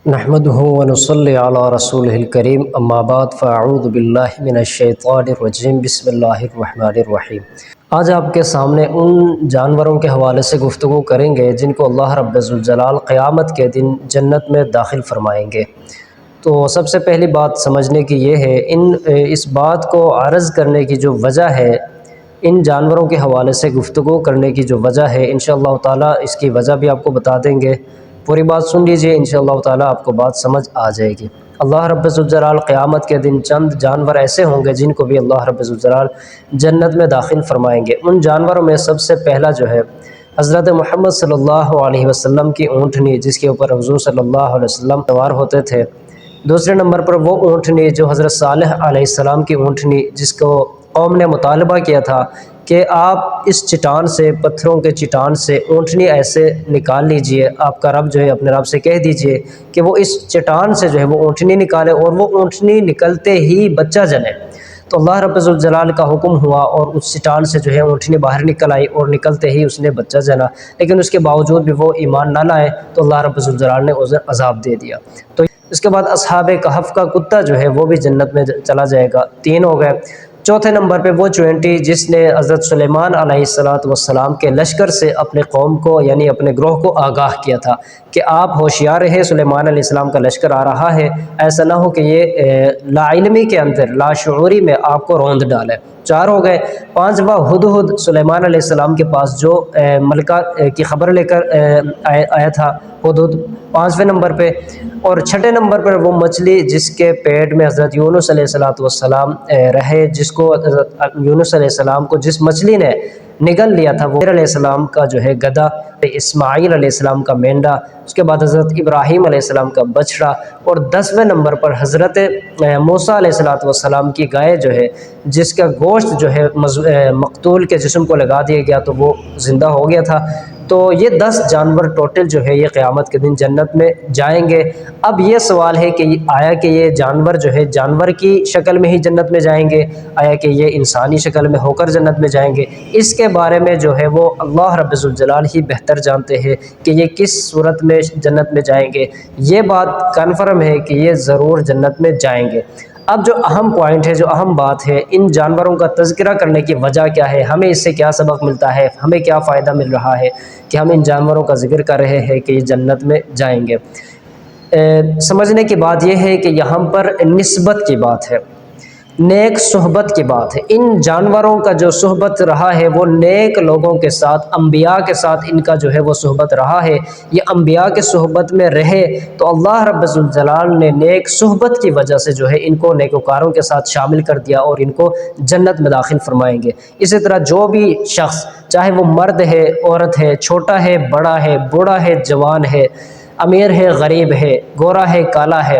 نحمده ونصلي على رسوله الكريم اما بعد فاعوذ باللہ من الشیطان الرجیم بسم اللہ الرحمن الرحیم۔ آج آپ کے سامنے ان جانوروں کے حوالے سے گفتگو کریں گے جن کو اللہ رب ذوالجلال قیامت کے دن جنت میں داخل فرمائیں گے۔ تو سب سے پہلی بات سمجھنے کی یہ ہے، اس بات کو عرض کرنے کی جو وجہ ہے، ان جانوروں کے حوالے سے گفتگو کرنے کی جو وجہ ہے، انشاءاللہ تعالیٰ اس کی وجہ بھی آپ کو بتا دیں گے۔ پوری بات سن لیجئے، انشاءاللہ تعالیٰ آپ کو بات سمجھ آ جائے گی۔ اللہ رب ذوالجلال قیامت کے دن چند جانور ایسے ہوں گے جن کو بھی اللہ رب ذوالجلال جنت میں داخل فرمائیں گے۔ ان جانوروں میں سب سے پہلا جو ہے حضرت محمد صلی اللہ علیہ وسلم کی اونٹنی، جس کے اوپر حضور صلی اللہ علیہ وسلم سوار ہوتے تھے۔ دوسرے نمبر پر وہ اونٹنی جو حضرت صالح علیہ السلام کی اونٹنی، جس کو قوم نے مطالبہ کیا تھا کہ آپ اس چٹان سے، پتھروں کے چٹان سے اونٹنی ایسے نکال لیجئے، آپ کا رب جو ہے اپنے رب سے کہہ دیجئے کہ وہ اس چٹان سے جو ہے وہ اونٹنی نکالے، اور وہ اونٹنی نکلتے ہی بچہ جنے۔ تو اللہ رب الجلال کا حکم ہوا اور اس چٹان سے جو ہے اونٹنی باہر نکل آئی، اور نکلتے ہی اس نے بچہ جنا، لیکن اس کے باوجود بھی وہ ایمان نہ لائے تو اللہ رب الجلال نے اسے عذاب دے دیا۔ تو اس کے بعد اصحاب کہف کا کتا جو ہے وہ بھی جنت میں چلا جائے گا، 3 ہو گئے۔ چوتھے نمبر پہ وہ چونٹی جس نے حضرت سلیمان علیہ السلام کے لشکر سے اپنے قوم کو، یعنی اپنے گروہ کو آگاہ کیا تھا کہ آپ ہوشیار رہے، سلیمان علیہ السلام کا لشکر آ رہا ہے، ایسا نہ ہو کہ یہ لا علمی کے اندر، لا شعوری میں آپ کو روند ڈالے۔ 4 ہو گئے۔ 5واں ہدہد، سلیمان علیہ السلام کے پاس جو ملکہ کی خبر لے کر آیا تھا، ہدہد 5ویں نمبر پہ۔ اور 6 نمبر پر وہ مچھلی جس کے پیٹ میں حضرت یونس علیہ السلام رہے، جس کو حضرت یونس علیہ السلام کو جس مچھلی نے نگل لیا تھا، وہ علیہ السلام کا جو ہے گدھا، اسماعیل علیہ السلام کا مینڈا، اس کے بعد حضرت ابراہیم علیہ السلام کا بچڑا، اور 10ویں نمبر پر حضرت موسیٰ علیہ السلام کی گائے جو ہے، جس کا گوشت جو ہے مقتول کے جسم کو لگا دیا گیا تو وہ زندہ ہو گیا تھا۔ تو یہ 10 جانور ٹوٹل جو ہے یہ قیامت کے دن جنت میں جائیں گے۔ اب یہ سوال ہے کہ آیا کہ یہ جانور جو ہے جانور کی شکل میں ہی جنت میں جائیں گے، آیا کہ یہ انسانی شکل میں ہو کر جنت میں جائیں گے؟ اس کے بارے میں جو ہے وہ اللہ رب ذوالجلال ہی بہتر جانتے ہیں کہ یہ کس صورت میں جنت میں جائیں گے۔ یہ بات کنفرم ہے کہ یہ ضرور جنت میں جائیں گے۔ اب جو اہم پوائنٹ ہے، جو اہم بات ہے، ان جانوروں کا تذکرہ کرنے کی وجہ کیا ہے، ہمیں اس سے کیا سبق ملتا ہے، ہمیں کیا فائدہ مل رہا ہے کہ ہم ان جانوروں کا ذکر کر رہے ہیں کہ یہ جنت میں جائیں گے۔ سمجھنے کی بات یہ ہے کہ یہاں پر نسبت کی بات ہے، نیک صحبت کی بات ہے۔ ان جانوروں کا جو صحبت رہا ہے وہ نیک لوگوں کے ساتھ، انبیاء کے ساتھ ان کا جو ہے وہ صحبت رہا ہے۔ یہ انبیاء کے صحبت میں رہے تو اللہ رب الجلال نے نیک صحبت کی وجہ سے جو ہے ان کو نیکوکاروں کے ساتھ شامل کر دیا اور ان کو جنت میں داخل فرمائیں گے۔ اسی طرح جو بھی شخص، چاہے وہ مرد ہے، عورت ہے، چھوٹا ہے، بڑا ہے، بوڑھا ہے، جوان ہے، امیر ہے، غریب ہے، گورا ہے، کالا ہے،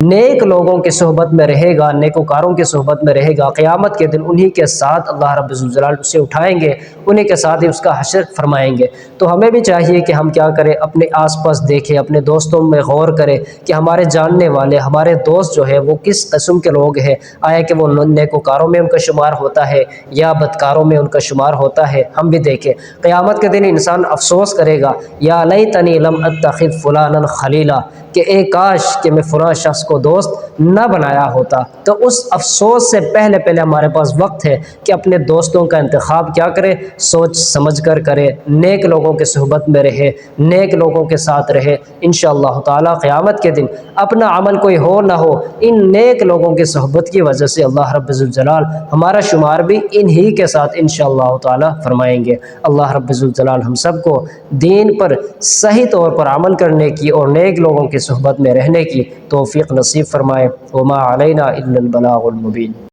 نیک لوگوں کی صحبت میں رہے گا، نیکوکاروں کی صحبت میں رہے گا، قیامت کے دن انہی کے ساتھ اللہ رب الجلال اسے اٹھائیں گے، انہی کے ساتھ ہی اس کا حشر فرمائیں گے۔ تو ہمیں بھی چاہیے کہ ہم کیا کریں، اپنے آس پاس دیکھیں، اپنے دوستوں میں غور کریں کہ ہمارے جاننے والے، ہمارے دوست جو ہے وہ کس قسم کے لوگ ہیں، آیا کہ وہ نیکوکاروں میں ان کا شمار ہوتا ہے یا بدکاروں میں ان کا شمار ہوتا ہے، ہم بھی دیکھیں۔ قیامت کے دن انسان افسوس کرے گا، یا لیتنی لم اتخذ فلانا خلیلا، کہ اے کاش کہ میں فلاں شخص کو دوست نہ بنایا ہوتا۔ تو اس افسوس سے پہلے ہمارے پاس وقت ہے کہ اپنے دوستوں کا انتخاب کیا کرے، سوچ سمجھ کر کرے، نیک لوگوں کے صحبت میں رہے، نیک لوگوں کے ساتھ رہے۔ انشاءاللہ تعالی قیامت کے دن اپنا عمل کوئی ہو نہ ہو، ان نیک لوگوں کی صحبت کی وجہ سے اللہ رب الجلال ہمارا شمار بھی انہی کے ساتھ انشاءاللہ تعالی فرمائیں گے۔ اللہ رب الجلال ہم سب کو دین پر صحیح طور پر عمل کرنے کی اور نیک لوگوں کی صحبت میں رہنے کی توفیق نصیب فرمائے۔ وما علینا الا البلاغ المبین۔